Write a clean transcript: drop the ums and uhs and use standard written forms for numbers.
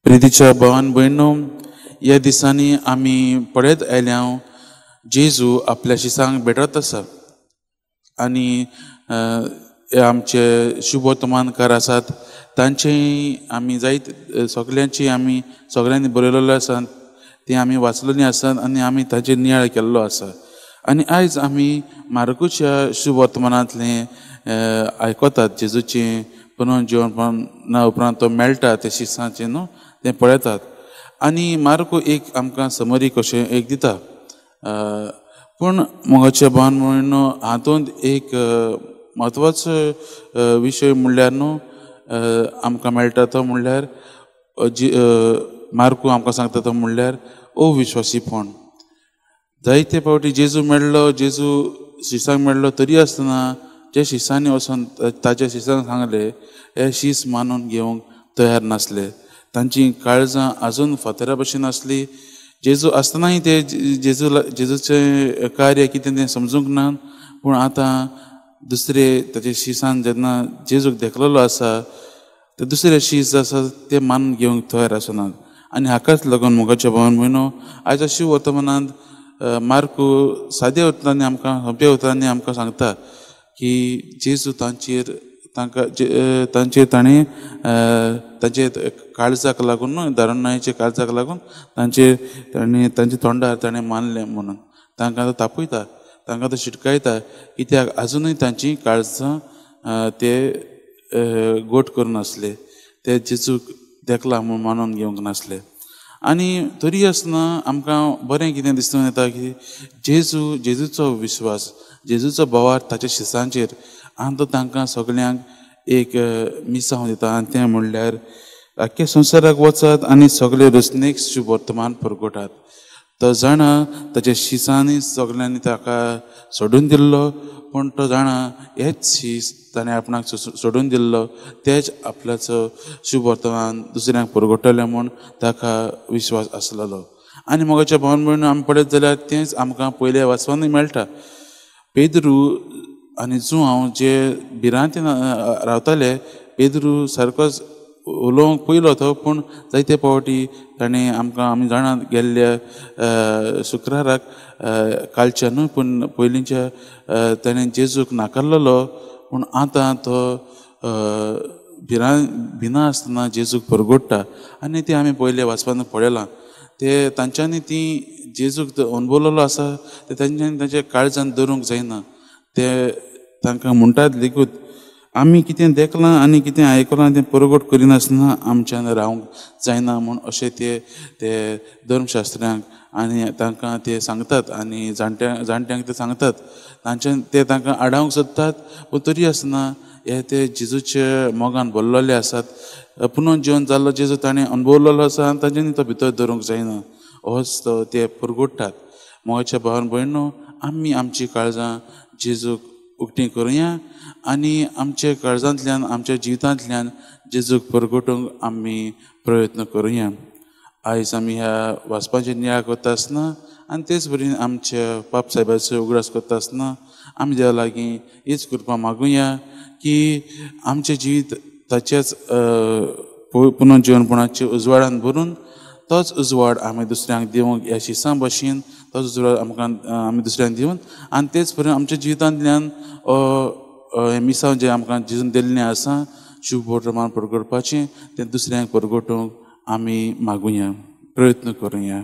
प्रितीच्या भावान भयणो, ह्या दिसांनी आमी पळयत आयल्या जेजू आपल्या शिसांक भेटत आसा आनी आमचे शुभ वर्तमानकार आसात तांचेय आमी जायत सगळ्यांनी बरयलेलो आसा, ते आमी वाचलेलीं आसात आनी आमी ताचेर नियाळ केल्लो आसा. आनी आयज आमी मार्कूच्या शुभ वर्तमानांतले आयकतात जेजूचें पुनर्जीवना उपरांत तो मेळटा ते शिसांचें न्हू तें पळयतात. आनी मार्कू एक आमकां समरी कशें एक दिता. पूण मोगाच्या भावान भयणो, हातूंत एक म्हत्वाचो विशय म्हणल्यार न्हू आमकां मेळटा तो म्हणल्यार मार्कू आमकां सांगता तो म्हणल्यार अविश्वासीपण. जायते फावटी जेजू शिसांक मेळ्ळो तरी आसतना जे शिसांनी वचून ताच्या शिसांक सांगले हे शीस मानून घेवंक तयार नासले. तांची काळजां आजून फातरा भशेन आसली. जेजू आसतनाय ते जेजूचें कार्य कितें तें समजूंक ना. पूण आतां दुसरे ताचे शिसान जेन्ना जेजूक देखलेलो आसा ते दुसरे शीस आसा ते मानून घेवंक तयार आसनात. आनी हाकाच लागून मोगाच्या भावान भयणो, आयच्या शिव वर्तमानांत मार्कू साद्या उतरांनी आमकां सोंप्या उतरांनी आमकां सांगता की जेजू तांचेर ताणें तांचे काळजाक लागून धरणनायेच्या काळजाक लागून तांचे तोंडार ताणें मानलें म्हणून तांकां तो तापयता, तांकां तो शिटकायता. कित्याक आजुनूय तांची काळजां ते गोट करून आसले, ते जेजूक देखला म्हूण मानून घेवंक नासले. आनी तरी आसतना आमकां बरें कितें दिसून येता की जेजूचो विश्वास, जेजूचो बोवार ताच्या शिसांचेर आनी तो तांकां सगळ्यांक एक मिसांव दिता. आनी तें म्हणल्यार आख्ख्या संवसाराक वचात आनी सगळे रचनेक शुभ वर्तमान परगटात. तो जाणा ताच्या शिसांनी सगळ्यांनी ताका सोडून दिल्लो, पूण तो जाणा हेच शीस ताणें आपणाक सोडून दिल्लो, तेच आपल्याचो शुभ वर्तमान दुसऱ्यांक परगटले म्हूण ताका विश्वास आसलेलो. आनी मोगाच्या भावान भयणो, आमी पळयत जाल्यार तेंच आमकां पयल्या वाचपानूय मेळटा. पेद्रू आनी जुंवांव जे भिरांत रावताले, पेद्रू सारकोच उलोवंक पयलो तो, पूण जायते फावटी ताणें आमी जाणात गेल्ल्या शुक्राराक कालच्या न्हू पूण पयलींच्या ताणें जेजूक नाकारलेलो. पूण आतां तो भिना आसतना जेजूक परगट्टा. आनी ते आमी पयले वाचपान पळयलां. ते तांच्यांनी ती जेजूक अणभवलेलो आसा ते तांच्यांनी तांच्या काळजान धरूंक जायना. ते तांकां म्हणटात लेगीत आमी कितें देखलां आनी कितें आयकलां तें परगट करिनासतना आमच्यान रावंक जायना म्हूण अशें ते धर्मशास्त्रांक आनी तांकां ते सांगतात आनी जाणट्यांक ते सांगतात. ते तांकां आडावंक सोदतात. पूण तरी आसतना हे ते जेजूचे मोगान भरलेले आसात. पुनर्जीवन जाल्लो जेजू ताणें अणभवलेलो आसा आनी तांच्यांनी तो भितर धरूंक जायना. होच तो ते परगट्टात. मोगाच्या भावान भयणो, आमी आमची काळजां जेजूक उक्ती करुया आनी आमच्या काळजांतल्यान आमच्या जिवितांतल्यान जेजूक परगटूंक आमी प्रयत्न करुया. आयज आमी ह्या वाचपाचें नियाळ करता आसतना आनी तेच परीन आमच्या पाप साहेबाचो उगडास करता आसतना आमी देवा लागीं हीच कृपा मागुया की आमचें जिवीत ताच्याच पुनर्जीवनपणाच्या उजवाडान भरून तोच उजवाड आमी दुसऱ्यांक दिवंक ह्या शिसां भशेन तोच उजवाड आमी दुसऱ्यांक दिवन आनी तेच परीन आमच्या जिवितांतल्यान मिसांव जें आमकां जेजून दिल्लें आसा शुभ वर्तमान परगटपाचें तें दुसऱ्यांक परगटूंक आमी मागुया, प्रयत्न करुया.